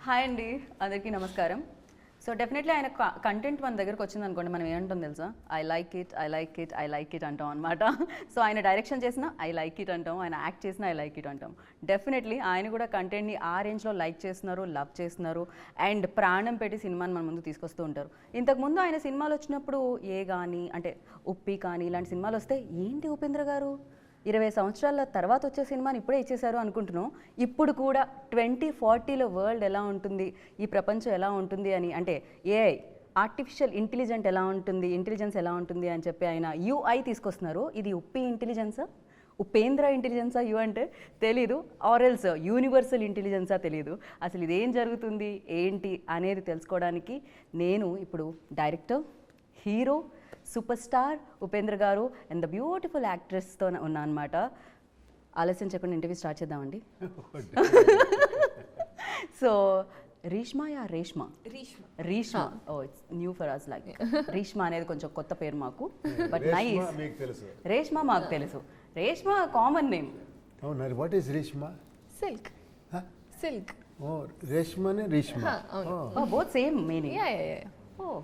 Hi అండి, అందరికీ నమస్కారం. సో డెఫినెట్లీ ఆయన కంటెంట్ మన దగ్గరకు వచ్చింది అనుకోండి, మనం ఏమంటాం తెలుసా, ఐ లైక్ ఇట్ అంటాం అనమాట. సో ఆయన డైరెక్షన్ చేసినా ఐ లైక్ ఇట్ అంటాం, ఆయన యాక్ట్ చేసినా ఐ లైక్ ఇట్ అంటాం. డెఫినెట్లీ ఆయన కూడా కంటెంట్ని ఆ రేంజ్లో లైక్ చేస్తున్నారు, లవ్ చేస్తున్నారు అండ్ ప్రాణం పెట్టి సినిమాని మన ముందు తీసుకొస్తూ ఉంటారు. ఇంతకుముందు ఆయన సినిమాలు వచ్చినప్పుడు ఏ కానీ అంటే ఉప్పి కానీ ఇలాంటి సినిమాలు వస్తే ఏంటి ఉపేంద్ర గారు 20 సంవత్సరాల తర్వాత వచ్చే సినిమాని ఇప్పుడే ఇచ్చేశారు అనుకుంటున్నాం. ఇప్పుడు కూడా 2040లో వరల్డ్ ఎలా ఉంటుంది, ఈ ప్రపంచం ఎలా ఉంటుంది అని, అంటే ఏఐ ఆర్టిఫిషియల్ ఇంటెలిజెంట్ ఎలా ఉంటుంది, ఇంటెలిజెన్స్ ఎలా ఉంటుంది అని చెప్పి ఆయన యూఐ తీసుకొస్తున్నారు. ఇది ఉప్పి ఇంటెలిజెన్సా, ఉపేంద్ర ఇంటెలిజెన్సా, యూ అంటే తెలీదు, ఆర్ఎల్స్ యూనివర్సల్ ఇంటెలిజెన్సా తెలీదు. అసలు ఇదేం జరుగుతుంది ఏంటి అనేది తెలుసుకోవడానికి నేను ఇప్పుడు director, hero, super star Upendra గారు అండ్ ద బ్యూటిఫుల్ యాక్ట్రెస్తో ఉన్నా అనమాట. ఆలస్యం చెప్పండి, ఇంటర్వ్యూ స్టార్ట్ చేద్దామండి. So Reshma oh it's new for us, like Reshma అనేది కొంచెం కొత్త పేరు మాకు, బట్ నైస్. రేష్మా మాకు తెలుసు, రేష్మా కామన్ నేమ్. అవునా, వాట్ ఈస్ రేష్మా? సిల్క్. ఓ రేష్మానే రేష్మా, బోత్ సేమ్ మీనింగ్. ఓ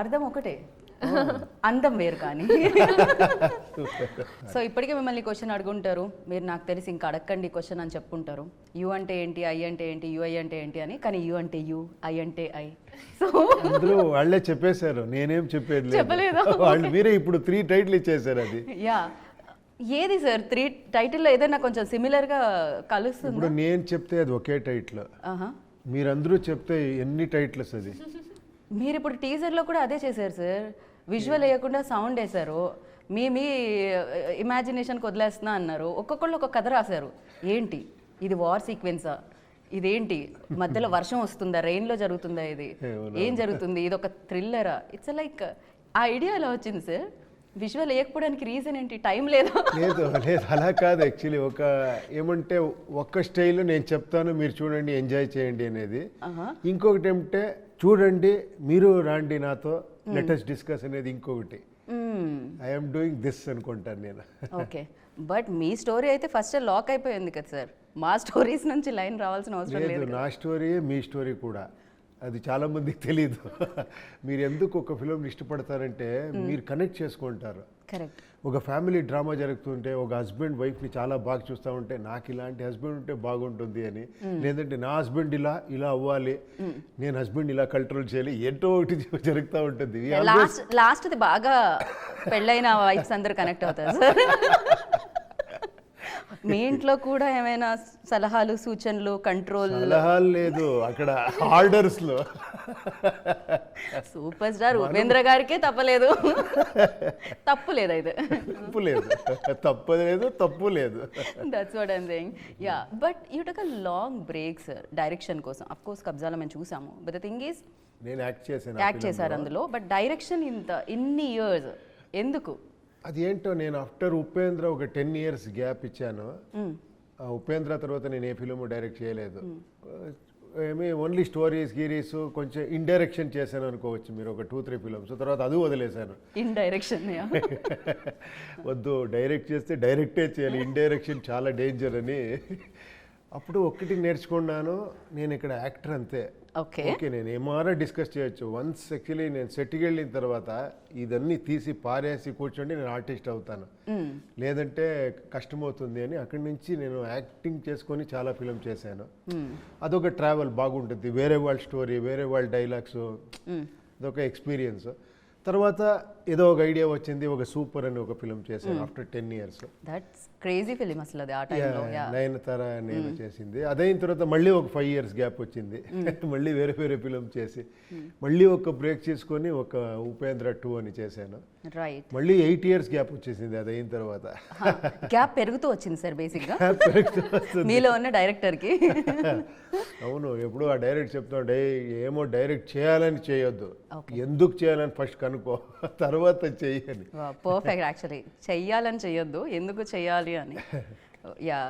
అర్థం ఒకటే, అందం వేరు కానీ. సో ఇప్పటికే మిమ్మల్ని క్వశ్చన్ అడుగుంటారు, మీరు నాకు తెలిసి ఇంకా అడగండి క్వశ్చన్ అని చెప్పుకుంటారు. యూ అంటే ఏంటి, ఐ అంటే ఏంటి, యూఐ అంటే ఏంటి అని. కానీ యూ అంటే యూ, ఐ అంటే ఐ. సో అందరూ వాళ్ళే చెప్పేశారు, నేనేం చెప్పేది చెప్పలేదు. వాళ్ళు మీరే ఇప్పుడు 3 టైటిల్ ఇచ్చేసారు. అది యా ఏది సార్ 3 టైటిల్లో ఏదైనా కొంచెం సిమిలర్గా కలుస్తుంది? ఇప్పుడు నేను చెప్తే అది ఒకే టైటిల్, మీరందరూ చెప్తే ఎన్ని టైటిల్స్ అది. మీరు ఇప్పుడు టీజర్లో కూడా అదే చేశారు సార్, విజువల్ వేయకుండా సౌండ్ వేశారు, మీ ఇమాజినేషన్కి వదిలేస్తున్నా అన్నారు. ఒక్కొక్కళ్ళు ఒక కథ రాశారు. ఏంటి ఇది, వార్ సీక్వెన్సా, ఇదేంటి మధ్యలో వర్షం వస్తుందా, రెయిన్లో జరుగుతుందా, ఇది ఏం జరుగుతుంది, ఇది ఒక థ్రిల్లరా? ఇట్స్ లైక్ ఆ ఐడియా ఎలా వచ్చింది సార్? విజువల్ వేయకపోవడానికి రీజన్ ఏంటి, టైం లేదా? లేదు అలా కాదు. యాక్చువల్లీ ఒక ఏమంటే ఒక్క స్టైల్ నేను చెప్తాను, మీరు చూడండి ఎంజాయ్ చేయండి అనేది. ఇంకొకటి ఏమంటే చూడండి మీరు రాండి నాతో లెటెస్ట్ డిస్కస్ అనేది ఇంకొకటి. ఐఎమ్ డూయింగ్ దిస్ అనుకుంటాను నేను. ఓకే, బట్ మీ స్టోరీ అయితే ఫస్ట్ లాక్ అయిపోయింది కదా సార్, మా స్టోరీస్ నుంచి లైన్ రావాల్సిన అవసరం లేదు. నా స్టోరీ మీ స్టోరీ కూడా, అది చాలా మందికి తెలీదు. మీరు ఎందుకు ఒక ఫిలిం ఇష్టపడతారంటే మీరు కనెక్ట్ చేసుకుంటారు. కరెక్ట్. ఒక ఫ్యామిలీ డ్రామా జరుగుతుంటే ఒక హస్బెండ్ వైఫ్ని చాలా బాగా చూస్తూ ఉంటే నాకు ఇలాంటి హస్బెండ్ ఉంటే బాగుంటుంది అని, లేదంటే నా హస్బెండ్ ఇలా అవ్వాలి, నేను హస్బెండ్ ఇలా కంట్రోల్ చేయాలి, ఏంటో ఒకటి జరుగుతూ ఉంటుంది. లాస్ట్ బాగా పెళ్ళైన వైఫ్స్ అందరూ కనెక్ట్ అవుతారు సార్. మీ ఇంట్లో కూడా ఏమైనా సలహాలు, సూచనలు, కంట్రోల్? సలహాలు లేదు, అక్కడ ఆర్డర్స్ లో. సూపర్ స్టార్ ఉపేంద్ర గారికే తప్పలేదు, తప్పు లేదు అయితే. తప్పు లేదు. That's what I'm saying. Yeah, but you took a long break sir direction కోసం. అఫ్ కోర్స్ కబ్జాలో మేము చూసాము, బట్ ద థింగ్ ఈస్ నేను యాక్ట్ చేశారు అందులో, బట్ డైరెక్షన్ ఇన్ని ఇయర్స్ ఎందుకు? అది ఏంటో, నేను ఆఫ్టర్ ఉపేంద్ర ఒక 10 years గ్యాప్ ఇచ్చాను. ఉపేంద్ర తర్వాత నేను ఏ ఫిలిం డైరెక్ట్ చేయలేదు. ఓన్లీ స్టోరీస్ గీరీస్ కొంచెం ఇండైరెక్షన్ చేశాను అనుకోవచ్చు మీరు, ఒక 2-3 ఫిలిమ్స్. తర్వాత అది వదిలేశాను. ఇండైరెక్షన్ వద్దు, డైరెక్ట్ చేస్తే డైరెక్టే చేయాలి, ఇండైరెక్షన్ చాలా డేంజర్ అని. అప్పుడు ఒక్కటి నేర్చుకున్నాను, నేను ఇక్కడ యాక్టర్ అంతే. ఓకే, నేను ఏమారా డిస్కస్ చేయొచ్చు. వన్స్ యాక్చువల్లీ నేను సెట్కి వెళ్ళిన తర్వాత ఇదన్నీ తీసి పారేసి కూర్చోండి నేను ఆర్టిస్ట్ అవుతాను, లేదంటే కష్టమవుతుంది అని అక్కడి నుంచి నేను యాక్టింగ్ చేసుకొని చాలా ఫిలిం చేశాను. అదొక ట్రావెల్ బాగుంటుంది, వేరే వాళ్ళ స్టోరీ, వేరే వాళ్ళ డైలాగ్స్, అదొక ఎక్స్పీరియన్స్. తర్వాత ఏదో ఒక ఐడియా వచ్చింది, ఒక సూపర్ అని ఒక ఫిలిం చేశాను after 10 years. That's crazy film అసలు అది, ఆ టైంలో. నయనతార నేను చేసింది. అదైన తర్వాత మళ్ళీ ఒక 5 years గ్యాప్ వచ్చింది. మళ్ళీ వేరే ఫిలిం చేసి మళ్ళీ ఒక బ్రేక్ చేసుకొని ఒక ఉపేంద్ర 2 అని చేశాను. రైట్. మళ్ళీ 8 years గ్యాప్ వచ్చేసింది అది అయిన తర్వాత. గ్యాప్ పెరుగుతూ వచ్చింది సార్ బేసిక్గా మీలో ఉన్న డైరెక్టర్కి. అవును, ఎప్పుడు ఆ డైరెక్ట్ చెప్తాడు, ఏమో డైరెక్ట్ చేయాలని చేయొద్దు, ఎందుకు చేయాలని ఫస్ట్ కనుక్కో, తర్వాత చెయ్యని. పర్ఫెక్ట్. యాక్చువల్లీ చెయ్యాలని చెయ్యొద్దు, ఎందుకు చెయ్యాలి అని. యా,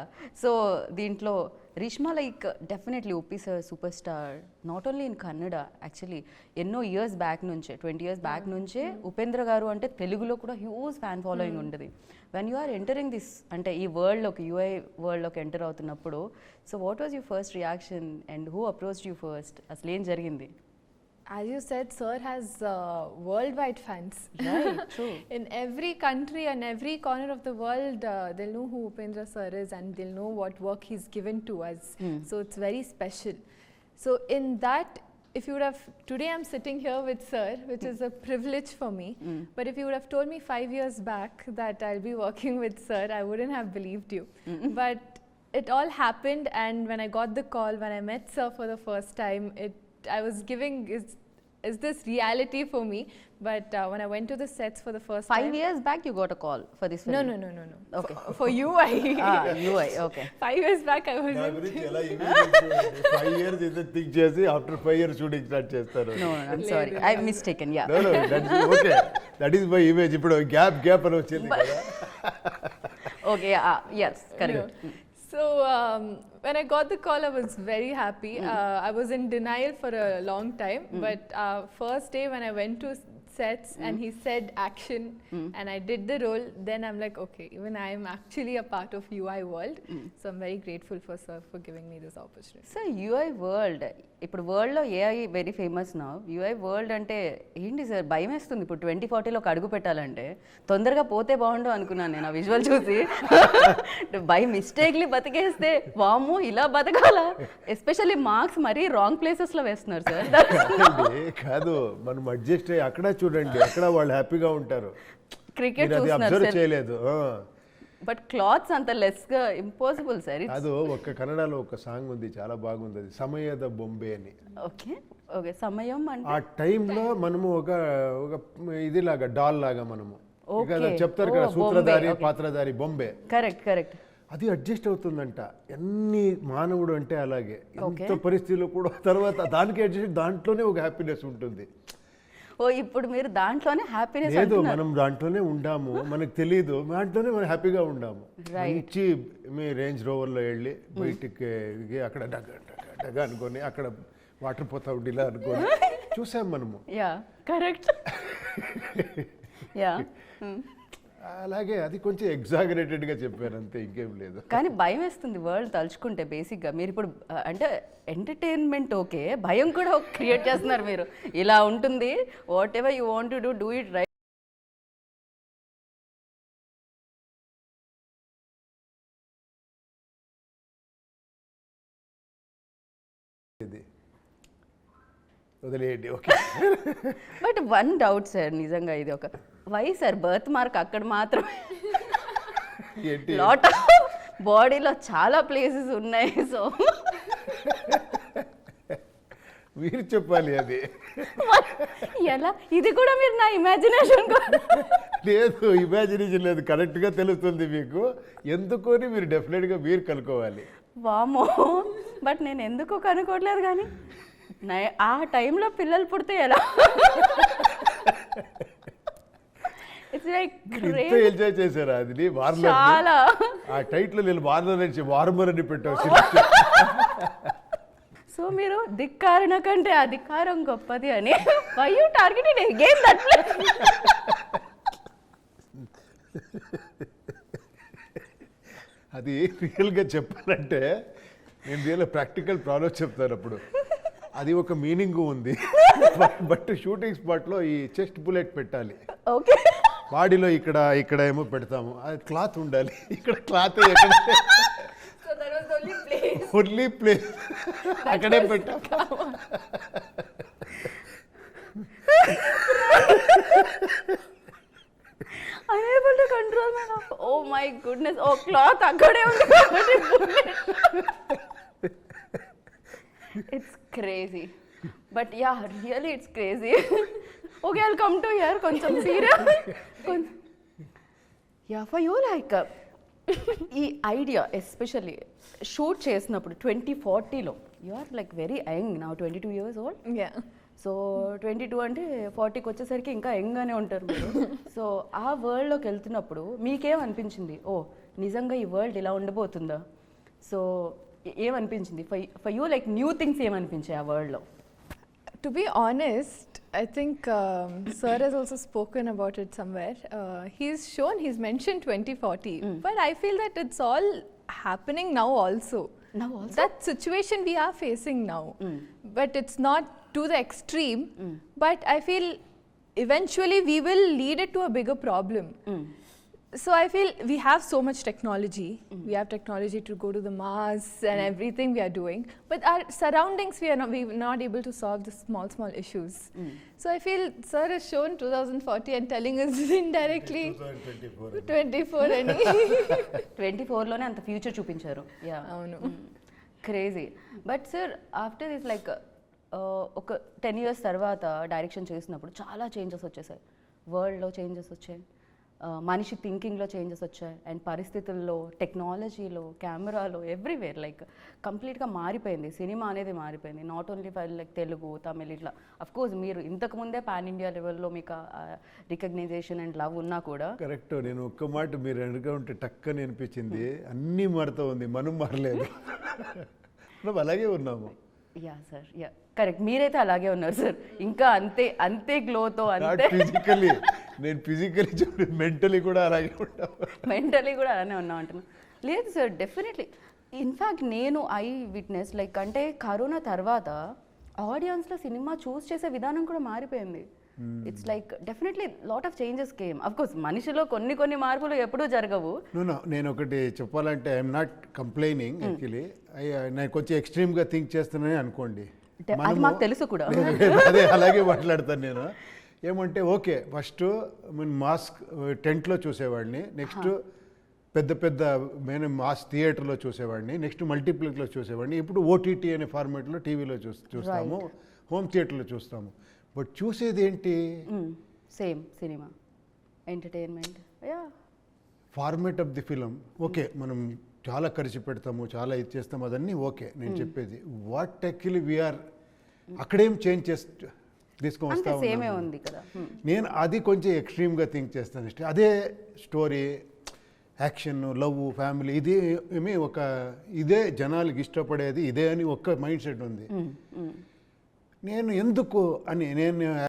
సో దీంట్లో Reeshma like definitely OP sir super star not only in Kannada actually ఎన్నో ఇయర్స్ బ్యాక్ నుంచే 20 years బ్యాక్ నుంచే ఉపేంద్ర గారు అంటే తెలుగులో కూడా హ్యూజ్ ఫ్యాన్ ఫాలోయింగ్ ఉంటుంది. When you are entering this అంటే ఈ వరల్డ్లోకి యూఐ వరల్డ్లోకి ఎంటర్ అవుతున్నప్పుడు so what was your first reaction and who approached you first, అసలు ఏం జరిగింది? As you said, sir has worldwide fans. Right, true. In every country and every corner of the world, they'll know who Upendra sir is and they'll know what work he's given to us. So it's very special. So in that, if you would have, today I'm sitting here with sir, which is a privilege for me. But if you would have told me 5 years back that I'll be working with sir, I wouldn't have believed you. But it all happened, and when I got the call, when I met sir for the first time, I was giving, is this reality for me? But when I went to the sets for the first 5 time. years back you got a call for this film? No. Okay. For UI. UI, okay. 5 years back I was. నా గురించి ఎలా 5 years అయితే think చేసి after 5 years shooting start చేస్తారు. No, I'm sorry. I'm mistaken, yeah. No, okay that is my image. ఇప్పుడు gap అని వచ్చింది కదా. Okay, yes, correct. So when I got the call, I was very happy. I was in denial for a long time, but first day when I went to sets and he said action and I did the role, then I'm like, okay, even I am actually a part of UI world. So I'm very grateful for sir for giving me this opportunity. So UI world, ఇప్పుడు వరల్డ్లో AI very famous నా. UI world అంటే ఏంటి sir, భయం వేస్తుంది ఇప్పుడు 2040లోకి అడుగు పెట్టాలంటే. తొందరగా పోతే బాగుండు అనుకున్నాను నేను ఆ విజువల్ చూసి. బై మిస్టేక్లీ బతికేస్తే వాము ఇలా బతకాలా, ఎస్పెషల్లీ మార్క్స్ మరీ రాంగ్ ప్లేసెస్లో వేస్తున్నారు సార్. కాదు, మనం అడ్జస్ట్ అయ్యి అక్కడ చూడండి, అక్కడ వాళ్ళు హ్యాపీగా ఉంటారు. క్రికెట్ అది చూస్తున్నారు అబ్జర్వ్ సార్, చేయలేదు. బట్ క్లాత్స్ అంత లెస్గా ఇంపాసిబుల్ సార్. అది ఒక కన్నడలో ఒక సాంగ్ ఉంది, చాలా బాగుంది, అది సమయద బొంబే అని. ఓకే ఓకే, సమయం అంటే ఆ టైంలో మనము ఒక ఇదిలాగా డాల్ లాగా మనము కదా చెప్తారు కదా, సూత్రధారి పాత్రధారి బొంబే. Correct correct. అది అడ్జస్ట్ అవుతుందంట. ఎన్ని మానవుడు అంటే అలాగే ఎంత పరిస్థితుల్లో కూడా తర్వాత దానికి అడ్జస్ట్, దాంట్లోనే ఒక హ్యాపీనెస్ ఉంటుంది. ఓ ఇప్పుడు మీరు దాంట్లోనే హ్యాపీనెస్ లేదు, మనం దాంట్లోనే ఉండాము, మనకు తెలియదు, దాంట్లోనే మనం హ్యాపీగా ఉండాము. మంచి మీ రేంజ్ రోవర్లో వెళ్ళి బయటికి అక్కడ డగ అనుకొని అక్కడ వాటర్ పోతా ఉండి ఇలా అనుకొని చూసాం మనము. Yeah correct. యా అలాగే అది కొంచెం ఎగ్జాగరేటెడ్గా చెప్పారు అంతే, ఇంకేం లేదు. కానీ భయం వేస్తుంది వరల్డ్ తలుచుకుంటే. బేసిక్గా మీరు ఇప్పుడు అంటే ఎంటర్టైన్మెంట్ ఓకే, భయం కూడా క్రియేట్ చేస్తున్నారు మీరు. ఇలా ఉంటుంది, what ever you want to do it right. ఇది వదిలేయండి, okay. But one doubt sir, నిజంగా ఇది ఒక వై సార్ బర్త్ మార్క్ అక్కడ మాత్రమే? ఏంటి లాట్ ఆఫ్ బాడీలో చాలా ప్లేసెస్ ఉన్నాయి. సో మీరు చెప్పాలి అది. ఎలా, ఇది కూడా మీరు నా ఇమాజినేషన్ లేదు, ఇమాజినేషన్ లేదు, కరెక్ట్గా తెలుస్తుంది మీకు. ఎందుకని మీరు డెఫినెట్గా మీరు కనుక్కోవాలి. వామో, బట్ నేను ఎందుకు కనుక్కోవట్లేదు. కానీ ఆ టైంలో పిల్లలు పుడితే ఎలా? ఇట్స్ లైక్ ఇంత ఎంజాయ్ చేశారా అది వార్నర్? చాలా. ఆ టైటిల్ నేను వార్నర్ నుంచి వార్మర్ అని పెట్టాను. సో మీరు ధిక్కారణ కంటే అధికారం గొప్పది అని why you targeted again that. అది రియల్గా చెప్పాలంటే నేను రియల్ ప్రాక్టికల్ ప్రాబ్లమ్ చెప్తాను. అప్పుడు అది ఒక మీనింగ్ ఉంది, బట్ షూటింగ్ స్పాట్లో ఈ చెస్ట్ బుల్లెట్ పెట్టాలి. ఓకే, బాడీలో ఇక్కడ ఏమో పెడతాము, అది క్లాత్ ఉండాలి. ఇక్కడ క్లాత్ ఎక్కడ, ఓన్లీ ప్లేస్ అక్కడే పెట్టాము. unable to control my laugh. Oh my goodness. Oh, cloth akkade undi. It's crazy. But yeah, really it's crazy. Okay, I'll come to here koncham serious. Yeah, for you like ఈ idea especially shoot చేసినప్పుడు 2040లో you are like very young now, 22 years old. Yeah. So 22 అంటే 40కి వచ్చేసరికి ఇంకా యంగ్గానే ఉంటారు మీరు. So ఆ వరల్డ్లోకి వెళ్తున్నప్పుడు మీకేమనిపించింది, ఓ నిజంగా ఈ వరల్డ్ ఇలా ఉండబోతుందా? సో ఏమనిపించింది for you, like new things ఏమనిపించాయి ఆ వరల్డ్లో? To be honest, I think Sir has also spoken about it somewhere. He's mentioned 2040, but I feel that it's all happening now also. Now also? That situation we are facing now, but it's not to the extreme, but I feel eventually we will lead it to a bigger problem. So I feel we have so much technology. We have technology to go to the Mars and everything we are doing. But our surroundings, we're not able to solve the small issues. So I feel Sir has shown 2040 and telling us indirectly 24 and 24లోనే అంత future చూపించారు. Yeah, అవును. Crazy. But sir after this like ఒక 10 years తర్వాత direction చేసినప్పుడు చాలా changes వచ్చేసాయి. వరల్డ్లో changes వచ్చాయి, మనిషి థింకింగ్లో చేంజెస్ వచ్చాయి, అండ్ పరిస్థితుల్లో, టెక్నాలజీలో, కెమెరాలో, ఎవ్రీవేర్ లైక్ కంప్లీట్గా మారిపోయింది. సినిమా అనేది మారిపోయింది. Not only for like Telugu, Tamil ఇట్లా. అఫ్కోర్స్ మీరు ఇంతకుముందే పాన్ ఇండియా లెవెల్లో మీకు రికగ్నైజేషన్ అండ్ లవ్ ఉన్నా కూడా. కరెక్ట్. నేను ఒక్క మాట మీరు వెనక ఉంటే టక్కని అనిపించింది, అన్నీ మారుతూ ఉంది, మనం మారలేదు. మనం అలాగే ఉన్నాము. Yeah sir, yeah correct. మీరైతే అలాగే ఉన్నారు సార్, ఇంకా అంతే గ్లోతో. అంతే ఫిజికలీ, నేను ఫిజికలీ చూడండి, మెంటలీ కూడా అలాగే ఉంటాను. మెంటలీ కూడా అలానే ఉన్నాం అంటున్నాను. లేదు సార్, డెఫినెట్లీ. ఇన్ఫ్యాక్ట్ నేను ఐ విట్నెస్ లైక్ అంటే కరోనా తర్వాత ఆడియన్స్లో సినిమా చూస్ చేసే విధానం కూడా మారిపోయింది. It's like definitely lot of changes came. Of course మనిషిలో కొన్ని మార్పులు ఎప్పుడూ జరగవు. నేను ఒకటి చెప్పాలంటే ఐఎమ్ నాట్ కంప్లైనింగ్ యాక్చువల్లీ. నేను కొంచెం ఎక్స్ట్రీమ్గా థింక్ చేస్తున్నానని అనుకోండి, అది మాకు తెలుసు కూడా. అదే అలాగే మాట్లాడతాను నేను. ఏమంటే ఓకే, ఫస్ట్ మాస్క్ టెంట్లో చూసేవాడిని, నెక్స్ట్ పెద్ద మేము మాస్ థియేటర్లో చూసేవాడిని, నెక్స్ట్ మల్టీప్లెక్స్లో చూసేవాడిని, ఇప్పుడు ఓటీటీ అనే ఫార్మేట్లో టీవీలో చూస్తాము, హోమ్ థియేటర్లో చూస్తాము. బట్ చూసేది ఏంటి? Same cinema, entertainment. Yeah, format of the film okay, మనం చాలా ఖర్చు పెడతాము, చాలా ఇది చేస్తాము, అదన్నీ ఓకే. నేను చెప్పేది వాట్ యాక్చువల్లీ వీఆర్ అక్కడేం చేంజ్ తీసుకొని వస్తా ఉంది కదా. నేను అది కొంచెం ఎక్స్ట్రీమ్గా థింక్ చేస్తాను. అదే స్టోరీ, యాక్షన్, లవ్, ఫ్యామిలీ, ఇది ఏమి ఇదే జనాలకి ఇష్టపడేది ఇదే అని ఒక్క మైండ్ సెట్ ఉంది. నేను ఎందుకు అని నేను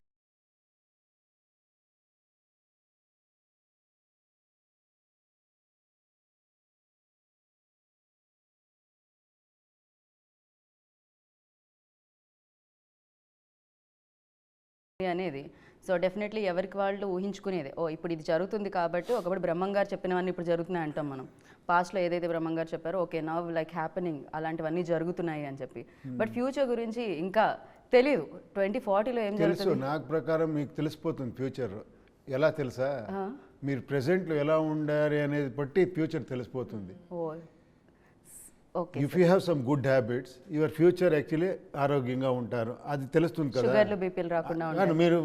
అనేది. సో డెఫినెట్లీ ఎవరికి వాళ్ళు ఊహించుకునేది, ఓ ఇప్పుడు ఇది జరుగుతుంది కాబట్టి ఒకప్పుడు బ్రహ్మం గారు చెప్పినవన్నీ ఇప్పుడు జరుగుతున్నాయి అంటాం మనం. పాస్ట్లో ఏదైతే బ్రహ్మం గారు చెప్పారో ఓకే నవ్ లైక్ హ్యాపెనింగ్, అలాంటివన్నీ జరుగుతున్నాయి అని చెప్పి. బట్ ఫ్యూచర్ గురించి ఇంకా తెలియదు. 2040లో ఏం జరుగుతుంది నాకు ప్రకారం మీకు తెలిసిపోతుంది ఫ్యూచర్. ఎలా తెలుసా? మీరు ప్రెసెంట్లో ఎలా ఉండాలి అనేది బట్టి ఫ్యూచర్ తెలిసిపోతుంది. If you have some good habits, your future actually ఆరోగ్యంగా ఉంటారు, అది తెలుస్తుంది కదా. షుగర్లు, బీపీలు రాకుండా మీరు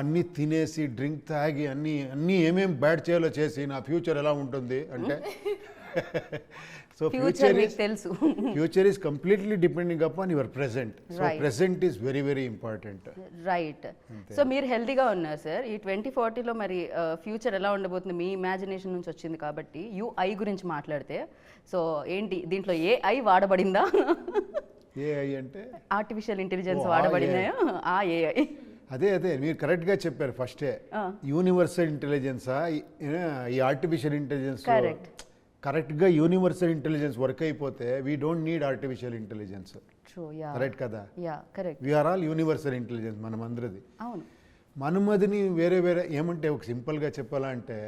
అన్నీ తినేసి డ్రింక్ తాగి అన్నీ ఏమేమి బ్యాడ్ చేయాలో చేసి నా ఫ్యూచర్ ఎలా ఉంటుంది అంటే so future is completely depending upon your present. So present is very very important. Right. So మీరు హెల్తీగా ఉన్నారు సార్. ఈ 2040లో మరి ఫ్యూచర్ ఎలా ఉండబోతుంది? మీ ఇమాజినేషన్ నుంచి వచ్చింది కాబట్టి యూఐ గురించి మాట్లాడితే, సో ఏంటి దీంట్లో ఏఐ వాడబడిందా? ఏఐ అంటే ఆర్టిఫిషియల్ ఇంటెలిజెన్స్ వాడబడిందా? ఆ ఏఐ అదే మీరు కరెక్ట్గా చెప్పారు. ఫస్టే యూనివర్సల్ ఇంటెలిజెన్సా ఈ ఆర్టిఫిషియల్ ఇంటెలిజెన్స్? కరెక్ట్గా యూనివర్సల్ ఇంటెలిజెన్స్ వర్క్ అయిపోతే we don't need artificial intelligence. Correct కదా? వీఆర్ ఆల్ యూనివర్సల్ ఇంటెలిజెన్స్ మనం అందరిది. మనమదిని వేరే ఏమంటే ఒక సింపుల్గా చెప్పాలంటే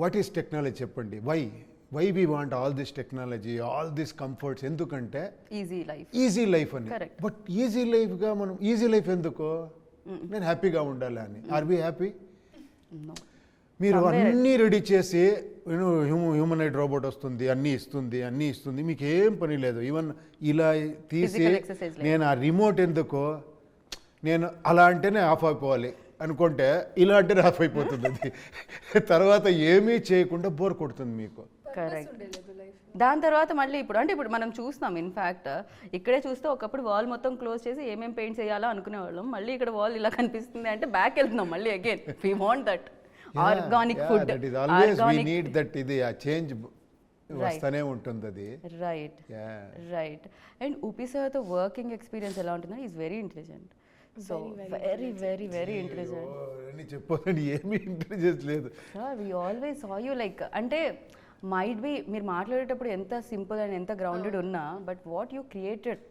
వాట్ ఈస్ టెక్నాలజీ చెప్పండి. Why we want all this technology, all this comforts? ఎందుకంటే ఈజీ లైఫ్ అని. బట్ ఈజీ లైఫ్గా మనం ఈజీ లైఫ్ ఎందుకు? నేను హ్యాపీగా ఉండాలి అని. Are we happy? మీరు అన్నీ రెడీ చేసి హ్యూమనైడ్ రోబోట్ వస్తుంది, అన్నీ ఇస్తుంది, మీకు ఏం పని లేదు. ఈవెన్ ఇలా తీసి నేను ఆ రిమోట్ ఎందుకో, నేను అలా అంటేనే ఆఫ్ అయిపోవాలి అనుకుంటే ఇలా అంటేనే ఆఫ్ అయిపోతుంది. అది తర్వాత ఏమీ చేయకుండా బోర్ కొడుతుంది మీకు. కరెక్ట్. దాని తర్వాత మళ్ళీ ఇప్పుడు మనం చూస్తాం. ఇన్ఫ్యాక్ట్ ఇక్కడే చూస్తే ఒకప్పుడు వాల్ మొత్తం క్లోజ్ చేసి ఏమేం పెయింట్స్ వేయాలో అనుకునేవాళ్ళం. మళ్ళీ ఇక్కడ వాల్ ఇలా కనిపిస్తుంది అంటే బ్యాక్ వెళ్తున్నాం మళ్ళీ again. We want that organic food. That is always we need that. ఇది ఆ చేంజ్ వస్తూనే ఉంటుంది అది. Right Yeah. Right. And Uppi సార్తో వర్కింగ్ ఎక్స్పీరియన్స్ ఎలా ఉంటుందో is very intelligent. So very very very intelligent. అని చెప్పాలని ఏమీ ఇంటెలిజెన్స్ లేదు. Sir we always saw you like అంటే మైట్ బి మీరు మాట్లాడేటప్పుడు ఎంత సింపుల్ అండ్ ఎంత గ్రౌండెడ్ ఉన్నా బట్ వాట్ యూ క్రియేటెడ్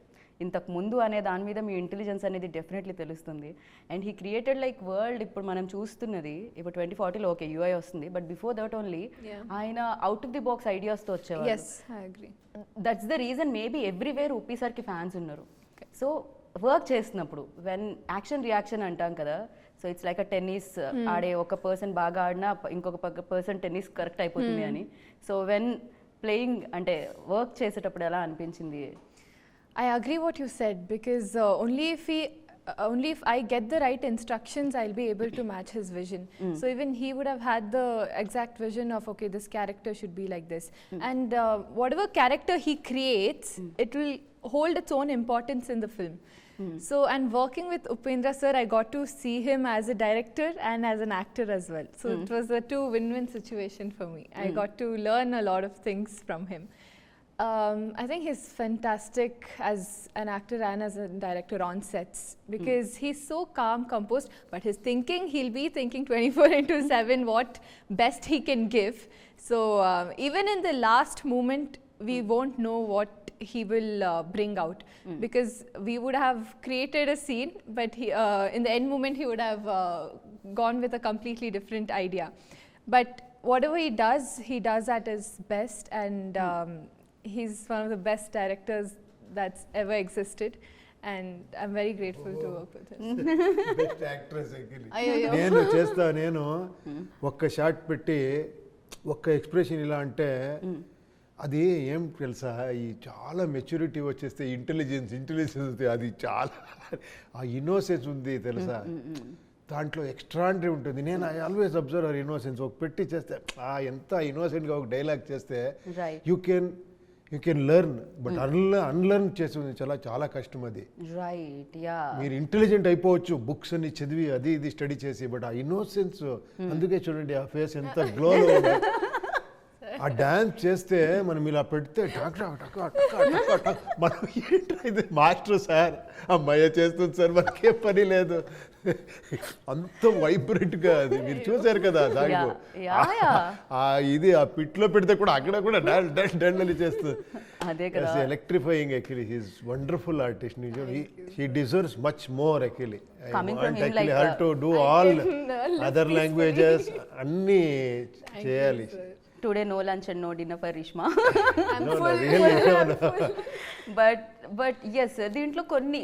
ఇంతకు ముందు అనే దాని మీద మీ ఇంటెలిజెన్స్ అనేది డెఫినెట్లీ తెలుస్తుంది. And he created like world ఇప్పుడు మనం చూస్తున్నది ఇప్పుడు 2040లో ఓకే యూఐ వస్తుంది బట్ బిఫోర్ దట్ ఓన్లీ ఆయన అవుట్ ఆఫ్ ది బాక్స్ ఐడియాస్తో వచ్చేవారు. Yes, I agree. That's the reason maybe everywhere Uppi సార్కి ఫ్యాన్స్ ఉన్నారు. సో వర్క్ చేస్తున్నప్పుడు వెన్ యాక్షన్ రియాక్షన్ అంటాం కదా, so it's like a tennis ఆడే ఒక పర్సన్ బాగా ఆడినా ఇంకొక పర్సన్ టెన్నిస్ కరెక్ట్ అయిపోతుంది అని. సో వెన్ ప్లేయింగ్ అంటే వర్క్ చేసేటప్పుడు ఎలా అనిపించింది? I agree what you said because only if I get the right instructions, I'll be able to match his vision. So even he would have had the exact vision of okay, this character should be like this, and whatever character he creates, it will hold its own importance in the film. So, and working with Upendra sir, I got to see him as a director and as an actor as well. So it was a two win-win situation for me. I got to learn a lot of things from him. I think he's fantastic as an actor and as a director on sets because he's so calm, composed, but his thinking, he'll be thinking 24/7 what best he can give. So even in the last moment, we won't know what he will bring out because we would have created a scene, but in the end moment, he would have gone with a completely different idea. But whatever he does at his best, and he's one of the best directors that's ever existed, and I'm very grateful to work with him. Best actress అయ్యయ్యో. నేను ఒక్క shot పెట్టి ఒక్క expression ఇలా అంటే అది ఏం తెలుసా, ఈ చాలా మెచ్యూరిటీ వచ్చేస్తే ఇంటెలిజెన్స్ అది చాలా ఆ ఇన్నోసెన్స్ ఉంది తెలుసా, దాంట్లో ఎక్స్ట్రాండరీ ఉంటుంది. నేను I always observe hour innocence. ఒక పెట్టి చేస్తే ఎంత ఇన్నోసెంట్గా ఒక డైలాగ్ చేస్తే you can learn, but unlearn చేస్తుంది చాలా కష్టం అది. రైట్. యా, మీరు ఇంటెలిజెంట్ అయిపోవచ్చు బుక్స్ అన్ని చదివి అది ఇది స్టడీ చేసి, బట్ ఆ ఇన్నోసెన్స్ అందుకే చూడండి ఆ ఫేస్ ఎంత గ్లోలో ఉంది. ఆ డాన్స్ చేస్తే మనం ఇలా పెడితే మనం ఏంటో మాస్టర్ సార్ అమ్మాయి చేస్తుంది సార్ మనకే పని లేదు, అంత వైబ్రెంట్గా అది మీరు చూసారు కదా దాంట్లో ఇది ఆ పిట్లో పెడితే కూడా అక్కడ కూడా డాన్స్ చేస్తుంది. అదే కదా, electrifying actually. He's wonderful artist. He deserves much more actually. Her to do all other languages అన్నీ చేయాలి. Today no lunch and no dinner for Rishma. No, really. But yes, దీంట్లో కొన్ని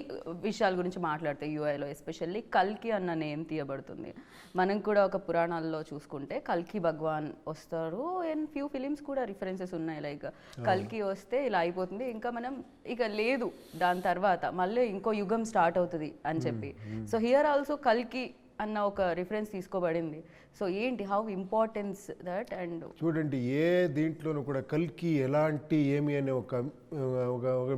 విషయాల గురించి మాట్లాడితే యూఐలో ఎస్పెషల్లీ కల్కి అన్న నేమ్ తీయబడుతుంది. మనం కూడా ఒక పురాణాల్లో చూసుకుంటే కల్కి భగవాన్ వస్తారు అండ్ ఫ్యూ ఫిలిమ్స్ కూడా రిఫరెన్సెస్ ఉన్నాయి లైక్ కల్కి వస్తే ఇలా అయిపోతుంది, ఇంకా మనం ఇక లేదు దాని తర్వాత మళ్ళీ ఇంకో యుగం స్టార్ట్ అవుతుంది అని చెప్పి. సో హియర్ ఆల్సో కల్కి అన్న ఒక రిఫరెన్స్ తీసుకోబడింది. సో ఏంటి హౌ ఇంపార్టెన్స్ దట్? అండ్ చూడండి ఏ దీంట్లోనూ కూడా కల్కి ఎలాంటి ఏమి అనే ఒక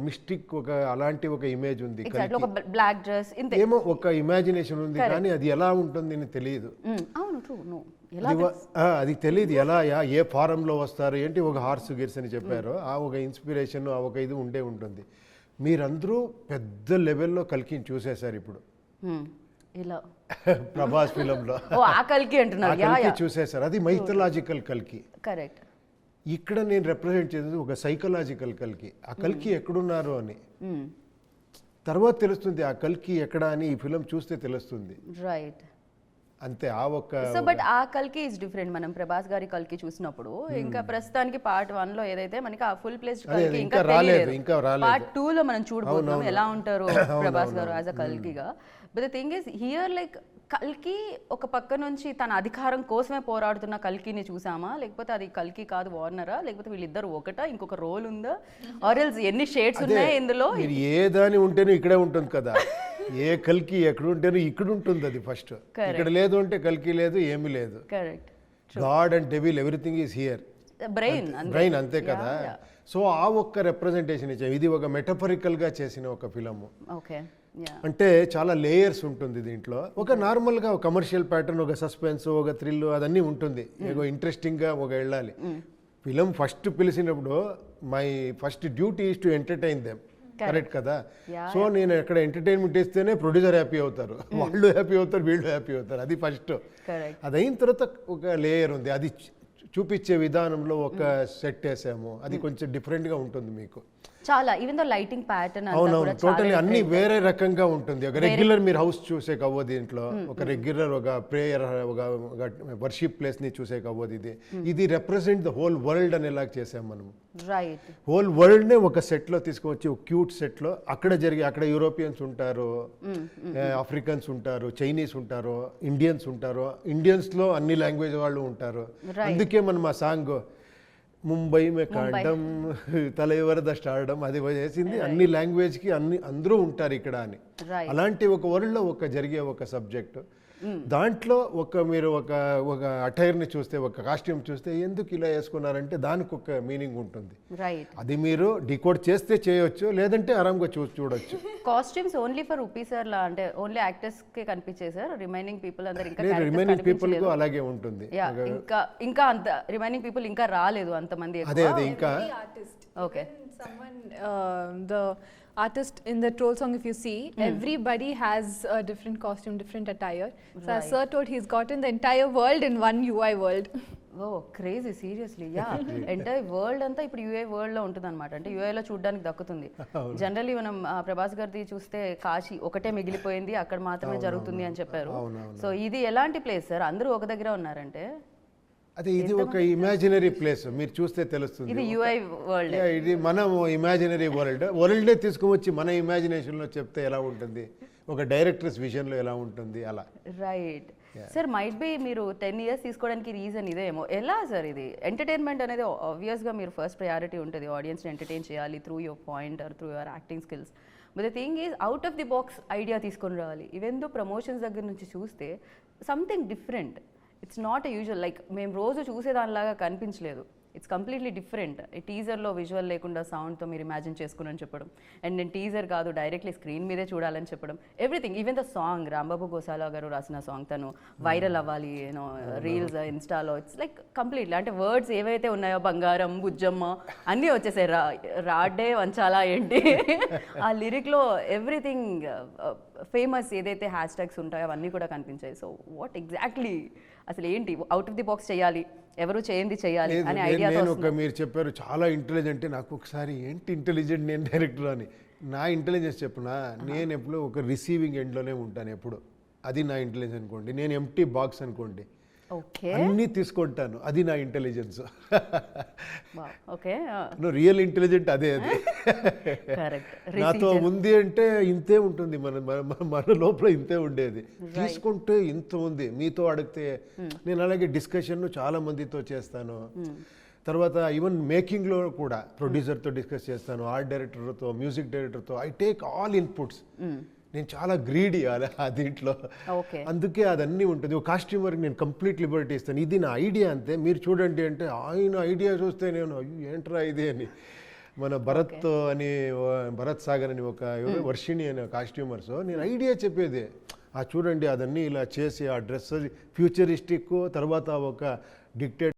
మిస్టిక్ ఒక అలాంటి ఒక ఇమేజ్ ఉంది. ఒక బ్లాక్ డ్రెస్ ఏమో ఒక ఇమాజినేషన్ ఉంది కానీ అది ఎలా ఉంటుంది అని తెలియదు. అవును, ట్రూ. నో, అది తెలియదు ఎలా ఏ ఫారంలో వస్తారు ఏంటి. ఒక హార్స్ గిర్స్ అని చెప్పారు, ఆ ఒక ఇన్స్పిరేషన్ ఆ ఒక ఇది ఉంటుంది. మీరందరూ పెద్ద లెవెల్లో కల్కిని చూసేశారు ఇప్పుడు ఇలా ప్రభాస్ ఫిలంలో. ఆ కల్కి అంటున్నారు, చూసేశారు. అది మైథలాజికల్ కల్కి. కరెక్ట్. ఇక్కడ నేను రిప్రజెంట్ చేసేది ఒక సైకలాజికల్ కల్కి. ఆ కల్కి ఎక్కడున్నారు అని తర్వాత తెలుస్తుంది. ఆ కల్కి ఎక్కడ అని ఈ ఫిలం చూస్తే తెలుస్తుంది. రైట్. అంతే. ఆ ఒక్క సో బట్ ఆ కల్కి ఇస్ డిఫరెంట్. మనం ప్రభాస్ గారి కల్కి చూసినప్పుడు ఇంకా ప్రస్తుతానికి పార్ట్ 1 లో ఏదైతే మనకి ఆ ఫుల్ ప్లేస్ కల్కి ఇంకా రాలేదు, పార్ట్ 2 లో మనం చూడబోతున్నాం ఎలా ఉంటారు ప్రభాస్ గారు యాజ్ అ కల్కిగా. But the thing is here like కల్కి ఒక పక్క నుంచి తన అధికారం కోసమే పోరాడుతున్న కల్కిని చూసామా, లేకపోతే అది కల్కి కాదు వార్నరా, లేకపోతే వీళ్ళిద్దరు ఒకటా, ఇంకొక రోల్ ఉందా, ఆర్ ఎల్స్ ఎన్ని షేడ్స్ ఉన్నాయి ఇందులో? మీరు ఏ దాని ఉంటేనే ఇక్కడే ఉంటుంది కదా. ఏ కల్కి ఎక్కడ ఉంటేనో ఇక్కడ ఉంటుంది అది ఫస్ట్. ఇక్కడ లేదు అంటే కల్కి లేదు, ఏమీ లేదు. Correct. God and devil everything is here. Brain అంతే కదా. సో ఆ ఒక్క రిప్రజెంటేషన్ ఇచ్చాం. ఇది ఒక మెటఫరికల్గా చేసిన ఒక ఫిలము. ఓకే. అంటే చాలా లేయర్స్ ఉంటుంది దీంట్లో. ఒక నార్మల్గా ఒక కమర్షియల్ ప్యాటర్న్, ఒక సస్పెన్స్, ఒక థ్రిల్ అదన్నీ ఉంటుంది. ఏదో ఇంట్రెస్టింగ్గా ఒక వెళ్ళాలి. ఫిలిం ఫస్ట్ పిలిచినప్పుడు my first duty is to entertain them, correct కదా. సో నేను ఎక్కడ ఎంటర్టైన్మెంట్ ఇస్తేనే ప్రొడ్యూసర్ హ్యాపీ అవుతారు, వాళ్ళు హ్యాపీ అవుతారు, వీళ్ళు హ్యాపీ అవుతారు. అది ఫస్ట్. అది అయిన తర్వాత ఒక లేయర్ ఉంది, అది చూపించే విధానంలో ఒక సెట్ వేసాము, అది కొంచెం డిఫరెంట్గా ఉంటుంది మీకు చాలా. ఈవెన్ దో లైటింగ్ ప్యాటర్న్ అవునవును, టోటలీ అన్ని వేరే రకంగా ఉంటుంది. ఒక రెగ్యులర్ మీరు హౌస్ చూసే కవ్వదు దీంట్లో, ఒక రెగ్యులర్ ఒక ప్రేయర్ ఒక వర్షిప్ ప్లేస్ ని చూసే కవ్వదు. ఇది రిప్రజెంట్ ద హోల్ వరల్డ్ అనేలాగా చేసాం మనం. రైట్. హోల్ వరల్డ్ నే ఒక సెట్ లో తీసుకొచ్చి, ఒక క్యూట్ సెట్ లో అక్కడ జరిగే, అక్కడ యూరోపియన్స్ ఉంటారు, ఆఫ్రికన్స్ ఉంటారు, చైనీస్ ఉంటారు, ఇండియన్స్ ఉంటారు, ఇండియన్స్ లో అన్ని లాంగ్వేజ్ వాళ్ళు ఉంటారు. అందుకే మనం ఆ సాంగ్ ముంబై మే కాండం తలైవరద స్టార్డం అది వేసింది అన్ని లాంగ్వేజ్కి, అందరూ ఉంటారు ఇక్కడ అని. అలాంటి ఒక వరల్డ్లో ఒక జరిగే ఒక సబ్జెక్ట్, దాంట్లో మీరు ఒక అటైర్ని చూస్తే, ఒక కాస్ట్యూమ్ చూస్తే ఎందుకు ఇలా వేసుకున్నారంటే దానికి ఒక మీనింగ్ ఉంటుంది. అది మీరు డికోడ్ చేస్తే చేయొచ్చు, లేదంటే ఆరాంగా చూడొచ్చు. కాస్ట్యూమ్స్ ఓన్లీ ఫర్ రూపీ సార్ లా అంటే ఓన్లీ యాక్టర్స్ కే కనిపించాయి సార్, రిమైనింగ్ పీపుల్ అందరూ ఇంకా రిమైనింగ్ పీపుల్ కు అలాగే ఉంటుంది. ఇంకా అంత రిమైనింగ్ పీపుల్ ఇంకా రాలేదు అంతమంది. అదే ఇంకా okay. The artist in the troll song, if you see, everybody has a different costume, different attire. So as sir told, he's gotten the entire world in one UI world. Oh crazy, seriously. Yeah, entire world అంతా ఇప్పుడు UA world లో ఉంటుంది అనమాట. అంటే యూఏలో చూడడానికి దక్కుతుంది. Generally మనం ప్రభాస్ గారిది చూస్తే కాశీ ఒకటే మిగిలిపోయింది, అక్కడ మాత్రమే జరుగుతుంది అని చెప్పారు. సో ఇది ఎలాంటి ప్లేస్ సార్? అందరూ ఒక దగ్గర ఉన్నారంటే అదే ఇది ఒక ఇమాజినరీ ప్లేస్, మీరు చూస్తే తెలుస్తుంది. ఇది యూఐ వరల్డ్, ఇది మనం ఇమాజినరీ వరల్డే తీసుకువచ్చి మన ఇమాజినేషన్లో చెప్తే ఎలా ఉంటుంది, ఒక డైరెక్టర్స్ విజన్లో ఎలా ఉంటుంది అలా. Right sir. మైట్ బి మీరు 10 years తీసుకోవడానికి రీజన్ ఇదేమో. ఎలా సార్ ఇది ఎంటర్టైన్మెంట్ అనేది ఆబ్వియస్గా మీరు ఫస్ట్ ప్రయారిటీ ఉంటుంది, ఆడియన్స్ని ఎంటర్టైన్ చేయాలి through your point or through your acting skills. But the thing is out of the box idea తీసుకొని రావాలి. ఈవెన్ దో ప్రమోషన్స్ దగ్గర నుంచి చూస్తే something different. It's not a usual, like మేము రోజు చూసేదానిలాగా కనిపించలేదు. It's completely different. ఈ టీజర్లో విజువల్ లేకుండా సౌండ్తో మీరు ఇమాజిన్ చేసుకుని చెప్పడం, అండ్ నేను టీజర్ కాదు డైరెక్ట్లీ స్క్రీన్ మీదే చూడాలని చెప్పడం, everything. Even the song, Rambabu Gosala గారు రాసిన సాంగ్, తను వైరల్ అవ్వాలి యూనో రీల్స్ ఇన్స్టాలో. ఇట్స్ లైక్ కంప్లీట్లీ అంటే వర్డ్స్ ఏవైతే ఉన్నాయో బంగారం, బుజ్జమ్మ అన్నీ వచ్చేసాయి. రాడ్డే వంచాలా ఏంటి ఆ లిరిక్లో ఎవ్రీథింగ్ ఫేమస్ ఏదైతే హ్యాష్ ట్యాగ్స్ ఉంటాయో అవన్నీ కూడా కనిపించాయి. సో వాట్ ఎగ్జాక్ట్లీ అసలు ఏంటి అవుట్ ఆఫ్ ది బాక్స్ చేయాలి, ఎవరు చేయండి చేయాలి అనే ఐడియా. మీరు చెప్పారు చాలా ఇంటెలిజెంట్, నాకు ఒకసారి ఏంటి ఇంటెలిజెంట్ నేను డైరెక్టర్ అని. నా ఇంటెలిజెన్స్ చెప్పునా, నేను ఎప్పుడు ఒక రిసీవింగ్ ఎండ్లోనే ఉంటాను ఎప్పుడు. అది నా ఇంటెలిజెన్స్ అనుకోండి. నేను ఎంప్టీ బాక్స్ అనుకోండి, అన్నీ తీసుకుంటాను, అది నా ఇంటెలిజెన్స్. రియల్ ఇంటెలిజెంట్ అదే. అది నాతో ఉంది అంటే ఇంతే ఉంటుంది, మన లోపల ఇంతే ఉండేది. తీసుకుంటే ఇంత ఉంది. మీతో అడిగితే నేను అలాగే డిస్కషన్ చాలా మందితో చేస్తాను. తర్వాత ఈవెన్ మేకింగ్లో కూడా ప్రొడ్యూసర్తో డిస్కస్ చేస్తాను, ఆర్ట్ డైరెక్టర్తో, మ్యూజిక్ డైరెక్టర్తో. I take all inputs. నేను చాలా గ్రీడీ దీంట్లో, అందుకే అదన్నీ ఉంటుంది. ఒక కాస్ట్యూమర్కి నేను కంప్లీట్ లిబర్టీ ఇస్తాను. ఇది నా ఐడియా అంతే, మీరు చూడండి అంటే ఆయన ఐడియా చూస్తే నేను ఏంట్రా ఇది అని. మన భరత్ సాగర్ అని ఒక వర్షిణి అనే కాస్ట్యూమర్స్, నేను ఐడియా చెప్పేది చూడండి అదన్నీ ఇలా చేసి ఆ డ్రెస్ ఫ్యూచరిస్టిక్, తర్వాత ఒక dictate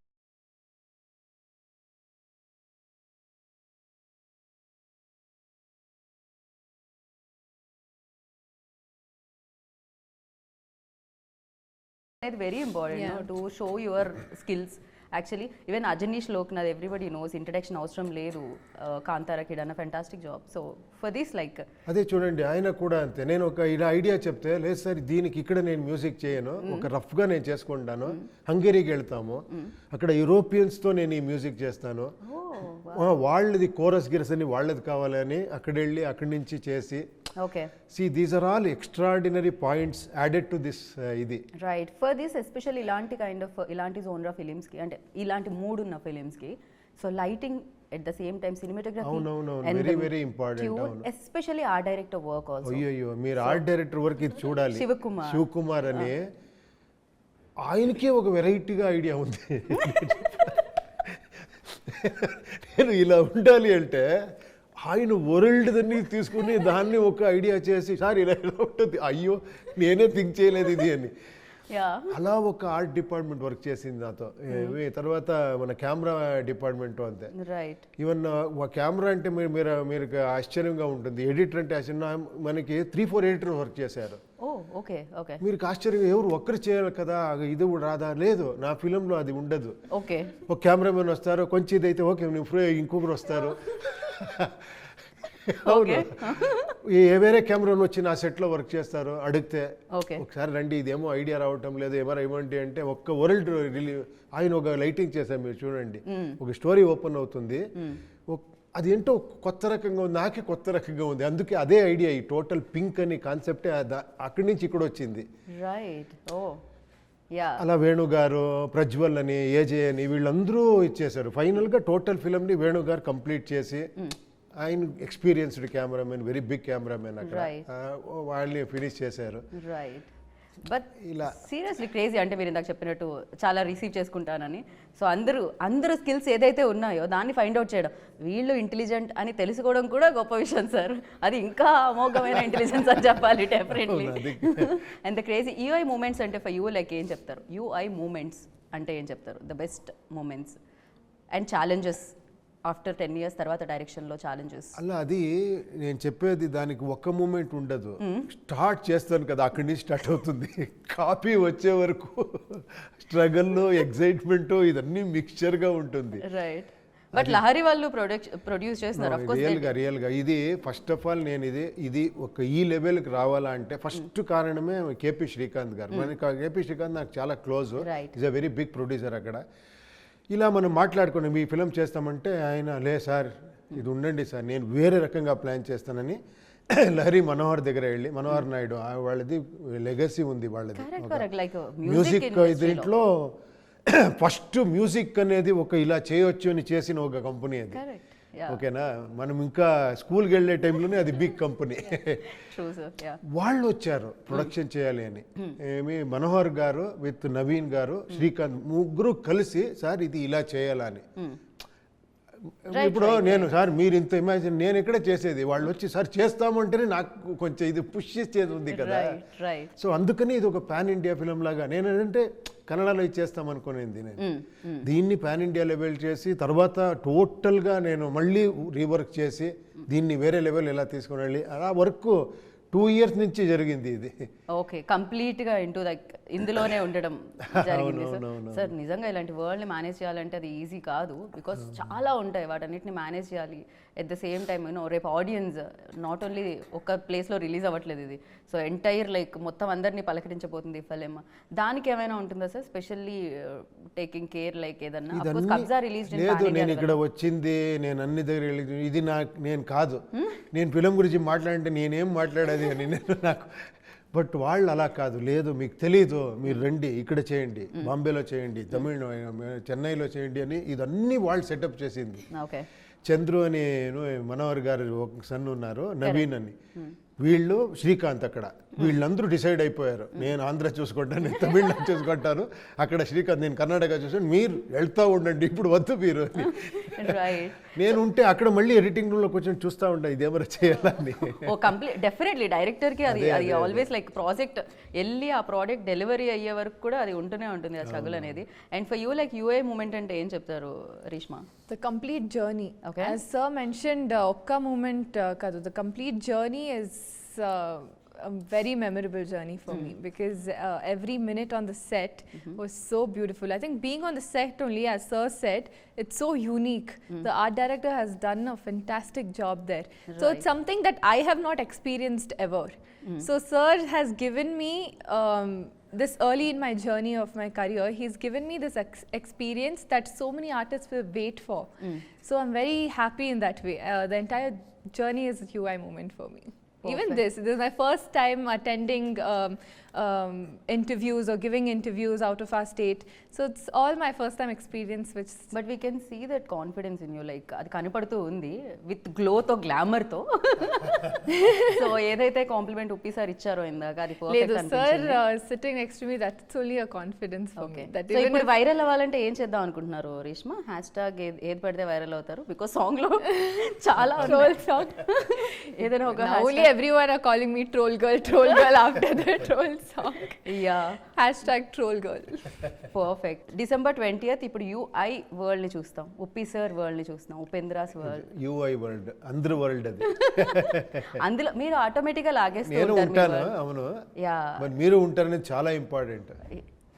very important to show your skills. Actually, even Ajanish Loknath, everybody knows, introduction అవసరం లేదు. కాంతారా కిడ్ అన్న fantastic job. So for this like అదే చూడండి ఆయన కూడా అంతే. నేను ఒక ఇలా ఐడియా చెప్తే, లేదు సార్ దీనికి ఇక్కడ నేను మ్యూజిక్ చేయను, ఒక రఫ్గా నేను చేసుకుంటాను, హంగేరీకి వెళ్తాము, అక్కడ యూరోపియన్స్తో నేను ఈ మ్యూజిక్ చేస్తాను, వాళ్ళది కోరస్ గిరస్ అని వాళ్ళది కావాలని అక్కడ వెళ్ళి అక్కడి నుంచి చేసి. Okay. See, these are all extraordinary points added to this ఇది. Right. For this especially ఇలాంటి కైండ్ ఆఫ్ ఇలాంటి జోనర్ ఫిలిమ్స్ కి, అంటే ఇలాంటి మూడ్ ఉన్న ఫిలిమ్స్ కి, so lighting at the same time cinematography very very important. Especially art director work also. అయ్యో మీరు ఆర్ట్ డైరెక్టర్ వర్క్ ఇది చూడాలి. శివకుమార్ అని ఆయనకే ఒక వెరైటీగా ఐడియా ఉంది. నేను ఇలా ఉండాలి అంటే ఆయన వరల్డ్ దాన్ని తీసుకుని దాన్ని ఒక ఐడియా చేసి సార్ ఇలా ఉంటుంది, అయ్యో నేనే థింక్ చేయలేదు ఇది అని. యా అలా ఒక ఆర్ట్ డిపార్ట్మెంట్ వర్క్ చేసింది నాతో. తర్వాత మన కెమెరా డిపార్ట్మెంట్ అంతే. రైట్. ఈవెన్ కెమెరా అంటే మీరు ఆశ్చర్యంగా ఉంటుంది. ఎడిటర్ అంటే మనకి 3-4 ఎడిటర్ వర్క్ చేశారు. ఓ ఓకే ఓకే. మీరు ఆశ్చర్యంగా ఎవరు ఒక్కరు చేయాలి కదా, ఇది కూడా రాదా? లేదు, నా ఫిలంలో అది ఉండదు. ఓకే. ఒక కెమెరామెన్ వస్తారు, కొంచెం ఇదైతే ఓకే ఇంకొకరు వస్తారు. అవును, వేరే కెమెరాను వచ్చి నా సెట్లో వర్క్ చేస్తారు. అడిగితే ఒకసారి రండి, ఇదేమో ఐడియా రావటం లేదు, ఏమైనా ఇవ్వండి అంటే ఒక్క వరల్డ్ ఆయన ఒక లైటింగ్ చేశారు, మీరు చూడండి. ఒక స్టోరీ ఓపెన్ అవుతుంది, అది ఏంటో కొత్త రకంగా ఉంది, నాకే కొత్త రకంగా ఉంది. అందుకే అదే ఐడియా, ఈ టోటల్ పింక్ అని కాన్సెప్టే అక్కడి నుంచి ఇక్కడ వచ్చింది. రైట్. ఓ అలా వేణు గారు, ప్రజ్వల్ అని, ఏజే అని వీళ్ళందరూ ఇచ్చేశారు. ఫైనల్గా టోటల్ ఫిల్మ్ని వేణు గారు కంప్లీట్ చేసి, ఆయన experienced cameraman, very big cameraman, అక్కడ వాళ్ళని ఫినిష్ చేశారు. రైట్. బట్ ఇలా సీరియస్లీ క్రేజీ. అంటే మీరు ఇందాక చెప్పినట్టు చాలా రిసీవ్ చేసుకుంటానని. సో అందరూ స్కిల్స్ ఏదైతే ఉన్నాయో దాన్ని ఫైండ్ అవుట్ చేయడం, వీళ్ళు ఇంటెలిజెంట్ అని తెలుసుకోవడం కూడా గొప్ప విషయం సార్. అది ఇంకా అమోఘమైన ఇంటెలిజెన్స్ అని చెప్పాలి definitely. And the crazy UI moments అంటే ఫర్ యూ లైక్ ఏం చెప్తారు? యూఐ మూమెంట్స్ అంటే ఏం చెప్తారు? The best moments and challenges after 10 years తర్వాత డైరెక్షన్లో ఛాలెంజెస్. అలా అది నేను చెప్పేది, దానికి ఒక్క మూమెంట్ ఉండదు. స్టార్ట్ చేస్తాను కదా, అక్కడి నుంచి స్టార్ట్ అవుతుంది. కాపీ వచ్చే వరకు స్ట్రగల్, ఎగ్జైట్మెంట్, ఇదన్నీ మిక్స్చర్గా ఉంటుంది. రైట్. బట్ లహరి వాళ్ళు ప్రొడ్యూస్ చేస్తున్నారు ఆఫ్ కోర్స్. రియల్గా ఇది ఫస్ట్ ఆఫ్ ఆల్ నేను ఇది ఒక ఈ లెవెల్కి రావాలా అంటే ఫస్ట్ కారణమే కేపీ శ్రీకాంత్ గారు. మనకి కేపీ శ్రీకాంత్ నాకు చాలా close, is a very big producer. అక్కడ ఇలా మనం మాట్లాడుకుని మీ ఫిలిం చేస్తామంటే ఆయన, లే సార్ ఇది ఉండండి సార్, నేను వేరే రకంగా ప్లాన్ చేస్తానని లహరి మనోహర్ దగ్గర వెళ్ళి, మనోహర్ నాయుడు వాళ్ళది లెగసీ ఉంది, వాళ్ళది మ్యూజిక్ దీంట్లో ఫస్ట్ మ్యూజిక్ అనేది ఒక ఇలా చేయొచ్చు అని చేసిన ఒక కంపెనీ అది. ఓకేనా, మనం ఇంకా స్కూల్కి వెళ్ళే టైంలోనే అది బిగ్ కంపెనీ. వాళ్ళు వచ్చారు ప్రొడక్షన్ చేయాలి అని. ఏమి మనోహర్ గారు విత్ నవీన్ గారు, శ్రీకాంత్ ముగ్గురు కలిసి సార్ ఇది ఇలా చేయాలని. ఇప్పుడు నేను సార్ మీరు ఇంత ఇమాజిన్, నేను ఇక్కడే చేసేది, వాళ్ళు వచ్చి సార్ చేస్తామంటేనే నాకు కొంచెం ఇది పుష్ చేసేది ఉంది కదా. సో అందుకని ఇది ఒక పాన్ ఇండియా ఫిలిం లాగా, నేను ఏంటంటే కన్నడలో ఇచ్చేస్తాం అనుకునేది నేను. దీన్ని పాన్ ఇండియా లెవెల్ చేసి తర్వాత టోటల్గా నేను మళ్ళీ రీవర్క్ చేసి దీన్ని వేరే లెవెల్ ఎలా తీసుకుని వెళ్ళి, అలా వర్క్ 2 years నుంచి జరిగింది ఇది. ఓకే, కంప్లీట్గా ఇందులోనే ఉండడం జరిగింది సార్. నిజంగా ఇలాంటి వరల్డ్ని మేనేజ్ చేయాలంటే అది ఈజీ కాదు, బికాస్ చాలా ఉంటాయి, వాటన్నిటిని మేనేజ్ చేయాలి. ఎట్ ద సేమ్ టైమ్ రేపు ఆడియన్స్ నాట్ ఓన్లీ ఒక ప్లేస్లో రిలీజ్ అవ్వట్లేదు ఇది, సో ఎంటైర్ మొత్తం అందరినీ పలకరించబోతుంది ఫిలిం. దానికి ఏమైనా ఉంటుందా సార్ స్పెషల్లీ టేకింగ్ కేర్ ఏదన్నా? కబ్జా రిలీజ్ లేదు, నేను ఇక్కడ వచ్చింది, నేను అన్ని దగ్గర ఇది నేను కాదు, నేను ఫిలిం గురించి మాట్లాడంటే నేనేం మాట్లాడేది అని నాకు. బట్ వాళ్ళు అలా కాదు, లేదు మీకు తెలీదు, మీరు రండి ఇక్కడ చేయండి, బాంబేలో చేయండి, చెన్నైలో చేయండి అని ఇదన్నీ వాళ్ళు సెటప్ చేసింది. చంద్రు అని మనోహర్ గారు ఒక సన్ ఉన్నారు, నవీన్ అని, వీళ్ళు శ్రీకాంత్. అక్కడ వీళ్ళందరూ డిసైడ్ అయిపోయారు, నేను ఆంధ్ర చూసుకుంటాను, నేను తమిళనాడు చూసుకుంటాను, అక్కడ శ్రీకాంత్ నేను కర్ణాటక చూసాను, మీరు వెళ్తూ ఉండండి, ఇప్పుడు వద్దు మీరు అని. నేను ఉంటే అక్కడ మళ్ళీ ఎడిటింగ్ రూమ్లో కొంచెం చూస్తూ ఉంటా ఇదేమరా చేయాలని. ఓ కంప్లీట్ డెఫినెట్లీ డైరెక్టర్కి అది ఆల్వేస్ ప్రాజెక్ట్ వెళ్ళి ఆ ప్రోడక్ట్ డెలివరీ అయ్యే వరకు కూడా అది ఉంటూనే ఉంటుంది ఆ స్ట్రగుల్ అనేది. And for you UI moment అంటే ఏం చెప్తారు Reeshma? The complete journey. Okay. As sir mentioned, okka moment kadu. The complete journey is a very memorable journey for me because every minute on the set was so beautiful. I think being on the set only, as sir said, it's so unique. The art director has done a fantastic job there. So it's something that I have not experienced ever. So sir has given me this early in my journey of my career, he's given me this experience that so many artists will wait for. So I'm very happy in that way. The entire journey is a UI moment for me. Perfect. Even this is my first time attending interviews or giving interviews out of our state. So it's all my first time experience. But we can see that confidence in you, అది కనపడుతూ ఉంది with గ్లోతో, గ్లామర్తో. So ఏదైతే complement ఉప్పి sir ఇచ్చారో ఇందాక అది perfect అనిపించింది. Sir sitting next to me, that's only a confidence for me. So ఇప్పుడు viral అవ్వాలంటే ఏం చేద్దాం అనుకుంటున్నారు రేష్మా? హ్యాష్‌ట్యాగ్ ఏది పెడితే వైరల్ అవుతారు? బికాజ్ సాంగ్ లో చాలా సాంగ్ ఏదైనా ఒక only everyone are calling me troll girl after the troll song. Yeah Hashtag troll girl. Perfect. December 20th ఇప్పుడు యూఐ వరల్డ్ని చూస్తాం, ఉప్పి సార్ వరల్డ్ని చూస్తాం, ఉపేంద్రాస్ వరల్డ్. యూఐ వరల్డ్, అందరి వరల్డ్ అది. అందులో మీరు ఆటోమేటిక్గా లాగేస్తూ నేను ఉంటారు మీ ఉంటాను, world. అవును. యా మరి మీరు ఉంటారనేది చాలా ఇంపార్టెంట్.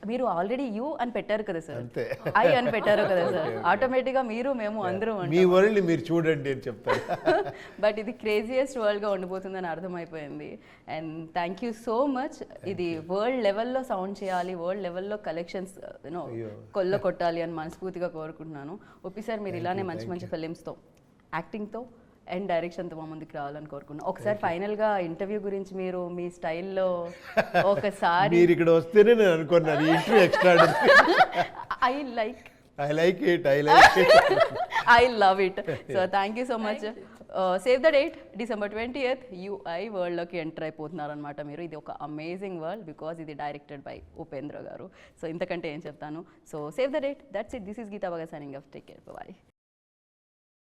మీరు ఆల్రెడీ యూ అని పెట్టారు కదా సార్, అంతే. ఐ అని పెట్టారు కదా సార్, ఆటోమేటిక్గా మీరు మేము అందరూ మీ వరల్డ్ మీరు చూడండి అని చెప్తారు. బట్ ఇది క్రేజియస్ట్ వరల్డ్గా ఉండిపోతుందని అర్థమైపోయింది. And thank you so much. ఇది వరల్డ్ లెవెల్లో సౌండ్ చేయాలి, వరల్డ్ లెవెల్లో కలెక్షన్స్ యూనో కొల్ల కొట్టాలి అని మనస్ఫూర్తిగా కోరుకుంటున్నాను. ఒప్పి సార్ మీరు ఇలానే మంచి మంచి ఫిలిమ్స్తో, యాక్టింగ్తో అండ్ డైరెక్షన్తో మా ముందుకు రావాలని కోరుకున్నాను. ఒకసారి ఫైనల్గా ఇంటర్వ్యూ గురించి మీరు మీ స్టైల్లో ఒకసారి మీరు ఇక్కడ వస్తేనే నేను అనుకున్నాను interview extra. I like it. I love it. So thank you so much. Save the date, December 20th, UI వరల్డ్లోకి ఎంటర్ అయిపోతున్నారనమాట మీరు. ఇది ఒక అమేజింగ్ వరల్డ్ బికాజ్ ఇది డైరెక్టెడ్ బై ఉపేంద్ర గారు. సో ఇంతకంటే ఏం చెప్తాను. So save the date, that's it. This is Geetha Baga signing off. Take care, bye.